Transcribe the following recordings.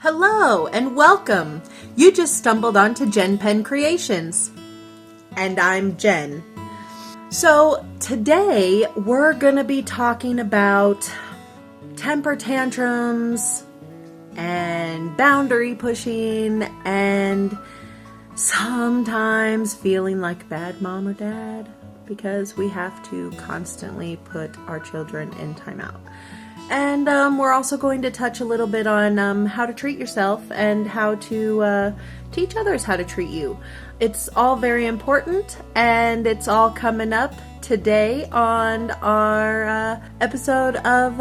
Hello and welcome! You just stumbled onto JenPenCreations. And I'm Jen. So today we're gonna be talking about temper tantrums and boundary pushing and sometimes feeling like bad mom or dad because we have to constantly put our children in timeout. And we're also going to touch a little bit on how to treat yourself and how to teach others how to treat you. It's all very important, and it's all coming up today on our episode of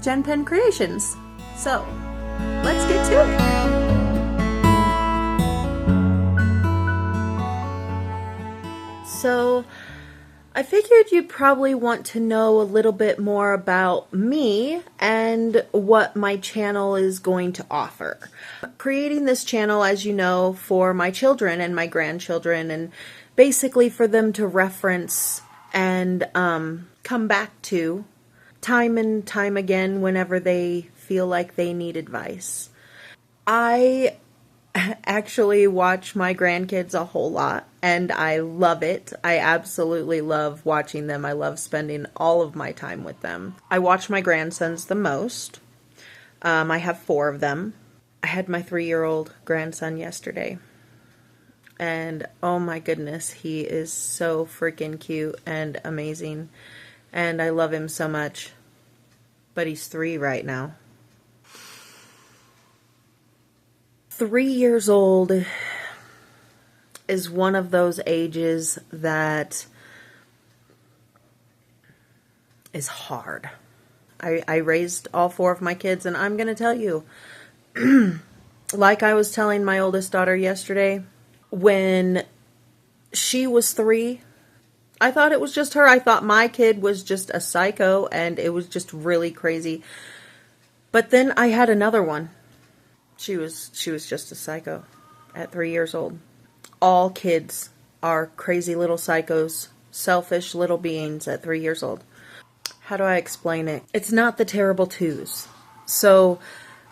JenPenCreations. So, let's get to it. So, I figured you'd probably want to know a little bit more about me and what my channel is going to offer. Creating this channel, as you know, for my children and my grandchildren, and basically for them to reference and come back to time and time again whenever they feel like they need advice. I actually watch my grandkids a whole lot, and I love it. I absolutely love watching them. I love spending all of my time with them. I watch my grandsons the most. I have 4 of them. I had my 3-year-old grandson yesterday, and oh my goodness, he is so freaking cute and amazing, and I love him so much. But he's 3 right now. 3 years old is one of those ages that is hard. I raised all 4 of my kids, and I'm going to tell you, like I was telling my oldest daughter yesterday, when she was 3, I thought it was just her. I thought my kid was just a psycho, and it was just really crazy. But then I had another one. She was just a psycho at 3 years old. All kids are crazy little psychos, selfish little beings at 3 years old. How do I explain it? It's not the terrible twos. So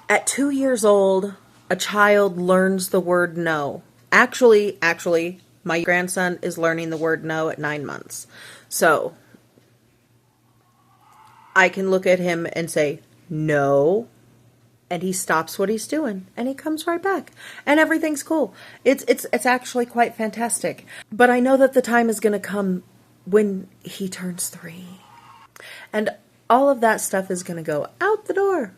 at 2 years old, a child learns the word no. Actually, my grandson is learning the word no at 9 months. So I can look at him and say, no. And he stops what he's doing, and he comes right back, and everything's cool. It's actually quite fantastic. But I know that the time is going to come when he turns 3, and all of that stuff is going to go out the door.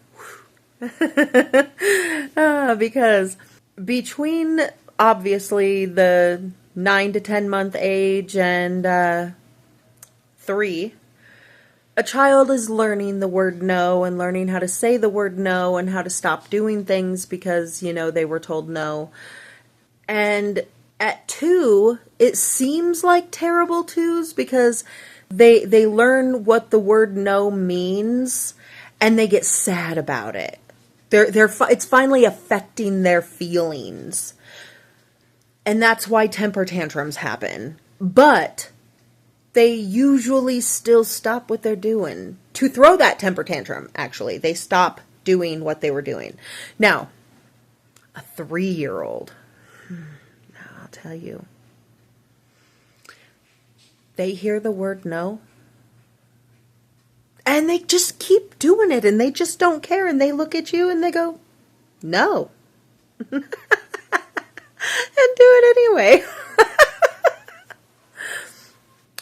Because between obviously the 9 to 10 month age and 3. A child is learning the word no and learning how to say the word no and how to stop doing things because, they were told no. And at 2, it seems like terrible twos because they learn what the word no means and they get sad about it. It's finally affecting their feelings. And that's why temper tantrums happen. But they usually still stop what they're doing. To throw that temper tantrum, actually. They stop doing what they were doing. Now, a 3-year-old, I'll tell you, they hear the word no, and they just keep doing it, and they just don't care, and they look at you, and they go, no. And do it anyway.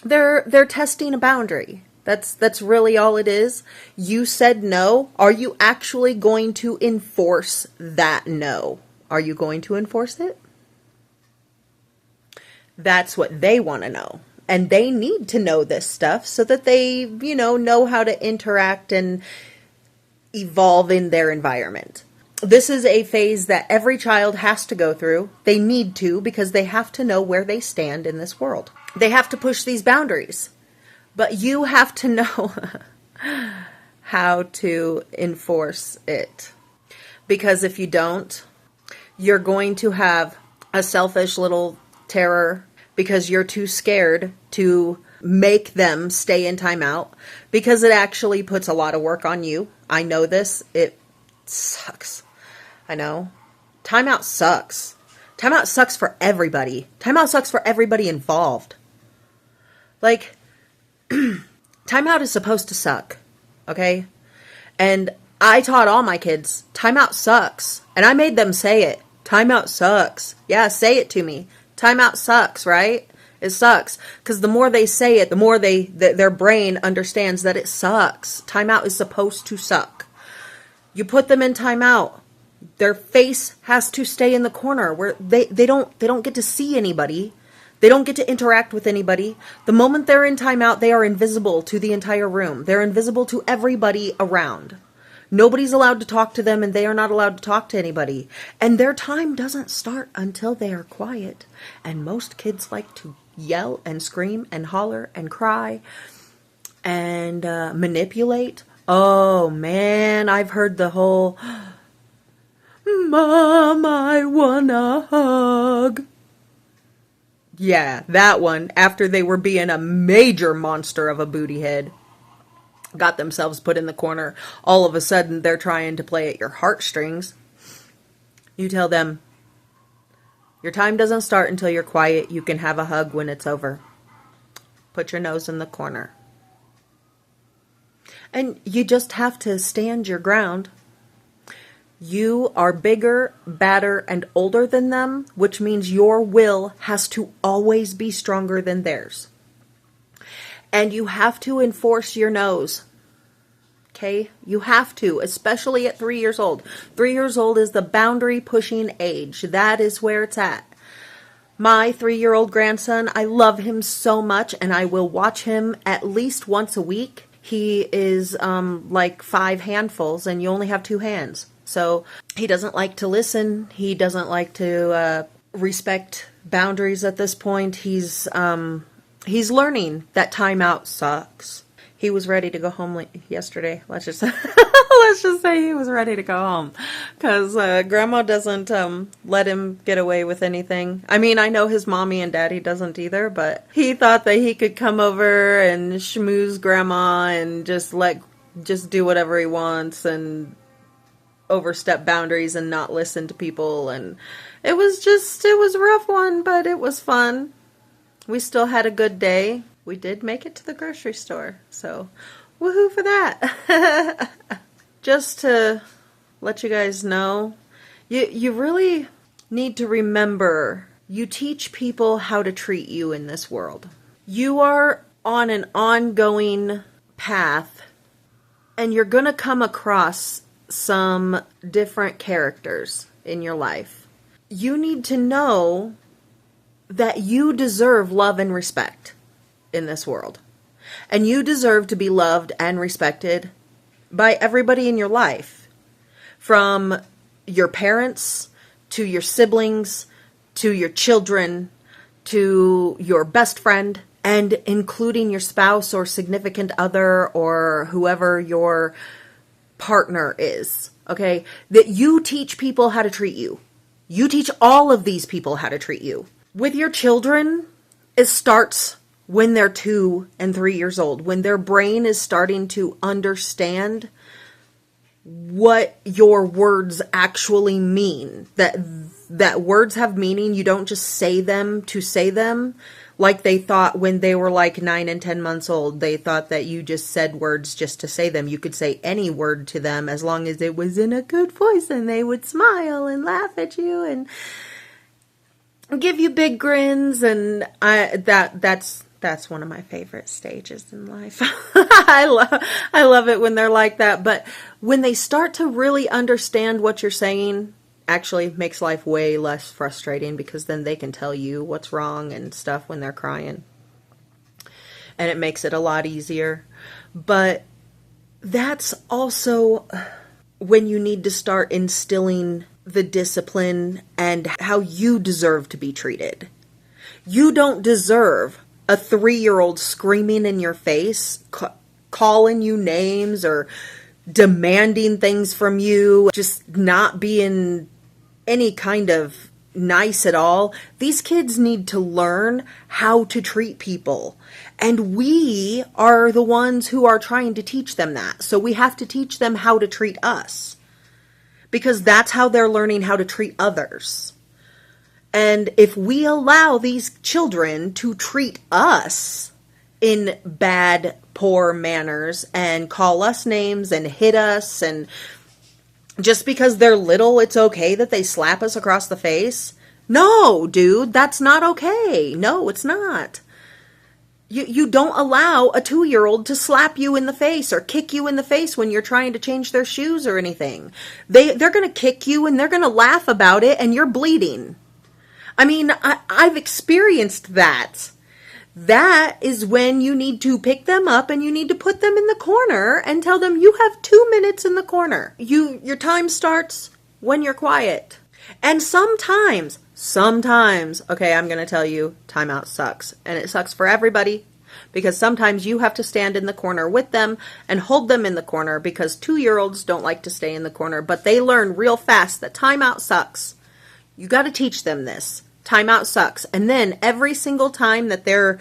They're testing a boundary. That's really all it is. You said no. Are you actually going to enforce that no? Are you going to enforce it? That's what they want to know. And they need to know this stuff so that they, know how to interact and evolve in their environment. This is a phase that every child has to go through. They need to because they have to know where they stand in this world. They have to push these boundaries. But you have to know how to enforce it. Because if you don't, you're going to have a selfish little terror because you're too scared to make them stay in timeout because it actually puts a lot of work on you. I know this. It sucks. I know. Timeout sucks. Timeout sucks for everybody. Timeout sucks for everybody involved. Like, timeout is supposed to suck. Okay? And I taught all my kids, timeout sucks. And I made them say it. Timeout sucks. Yeah, say it to me. Timeout sucks, right? It sucks. Because the more they say it, the more their brain understands that it sucks. Timeout is supposed to suck. You put them in timeout. Their face has to stay in the corner where they don't get to see anybody. They don't get to interact with anybody. The moment they're in timeout, they are invisible to the entire room. They're invisible to everybody around. Nobody's allowed to talk to them, and they are not allowed to talk to anybody. And their time doesn't start until they are quiet. And most kids like to yell and scream and holler and cry and manipulate. Oh, man, I've heard the whole, Mom, I wanna hug. Yeah, that one, after they were being a major monster of a booty head. Got themselves put in the corner. All of a sudden, they're trying to play at your heartstrings. You tell them, your time doesn't start until you're quiet. You can have a hug when it's over. Put your nose in the corner. And you just have to stand your ground. You are bigger, badder, and older than them, which means your will has to always be stronger than theirs. And you have to enforce your nose. Okay? You have to, especially at 3 years old. 3 years old is the boundary pushing age. That is where it's at. My 3-year-old grandson, I love him so much, and I will watch him at least once a week. He is like 5 handfuls, and you only have 2 hands. So he doesn't like to listen. He doesn't like to respect boundaries at this point. He's learning that timeout sucks. He was ready to go home yesterday. Let's just say he was ready to go home, because Grandma doesn't let him get away with anything. I mean, I know his mommy and daddy doesn't either, but he thought that he could come over and schmooze Grandma and just do whatever he wants and overstep boundaries and not listen to people. And it was a rough one, but it was fun. We still had a good day. We did make it to the grocery store, so woohoo for that. Just to let you guys know, you really need to remember, you teach people how to treat you in this world. You are on an ongoing path, and you're going to come across some different characters in your life. You need to know that you deserve love and respect in this world. And you deserve to be loved and respected by everybody in your life. From your parents, to your siblings, to your children, to your best friend, and including your spouse or significant other or whoever your partner is. Okay? That you teach people how to treat you. You teach all of these people how to treat you. With your children, it starts when they're 2 and 3 years old, when their brain is starting to understand what your words actually mean. That words have meaning. You don't just say them to say them, like they thought when they were like 9 and 10 months old. They thought that you just said words just to say them. You could say any word to them as long as it was in a good voice, and they would smile and laugh at you and give you big grins. And that's one of my favorite stages in life. I love it when they're like that. But when they start to really understand what you're saying, actually makes life way less frustrating, because then they can tell you what's wrong and stuff when they're crying. And it makes it a lot easier. But that's also when you need to start instilling the discipline and how you deserve to be treated. You don't deserve a 3-year-old screaming in your face, calling you names or demanding things from you, just not being any kind of nice at all. These kids need to learn how to treat people. And we are the ones who are trying to teach them that. So we have to teach them how to treat us. because that's how they're learning how to treat others. And if we allow these children to treat us in bad, poor manners and call us names and hit us, and just because they're little, it's okay that they slap us across the face. No, dude, that's not okay. No, it's not. You don't allow a 2-year-old to slap you in the face or kick you in the face when you're trying to change their shoes or anything. They're going to kick you and they're going to laugh about it and you're bleeding. I mean, I've experienced that. That is when you need to pick them up and you need to put them in the corner and tell them you have 2 minutes in the corner. Your time starts when you're quiet. And sometimes, okay, I'm going to tell you, timeout sucks. And it sucks for everybody, because sometimes you have to stand in the corner with them and hold them in the corner, because 2-year-olds don't like to stay in the corner, but they learn real fast that timeout sucks. You got to teach them this. Timeout sucks. And then every single time that they're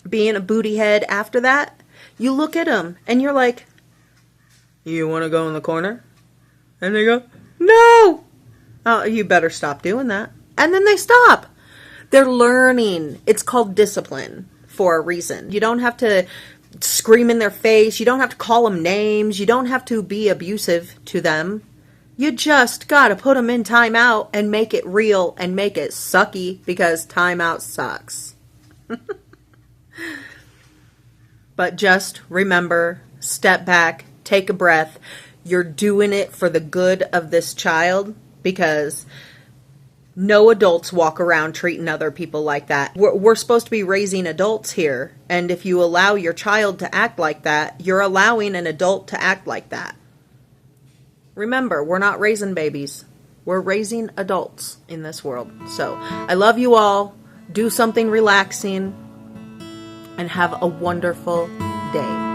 being a booty head after that, you look at them and you're like, you want to go in the corner? And they go, no. Oh, you better stop doing that. And then they stop. They're learning. It's called discipline for a reason. You don't have to scream in their face. You don't have to call them names. You don't have to be abusive to them. You just got to put them in timeout and make it real and make it sucky, because timeout sucks. But just remember, step back, take a breath. You're doing it for the good of this child, because no adults walk around treating other people like that. We're supposed to be raising adults here. And if you allow your child to act like that, you're allowing an adult to act like that. Remember, we're not raising babies. We're raising adults in this world. So I love you all. Do something relaxing and have a wonderful day.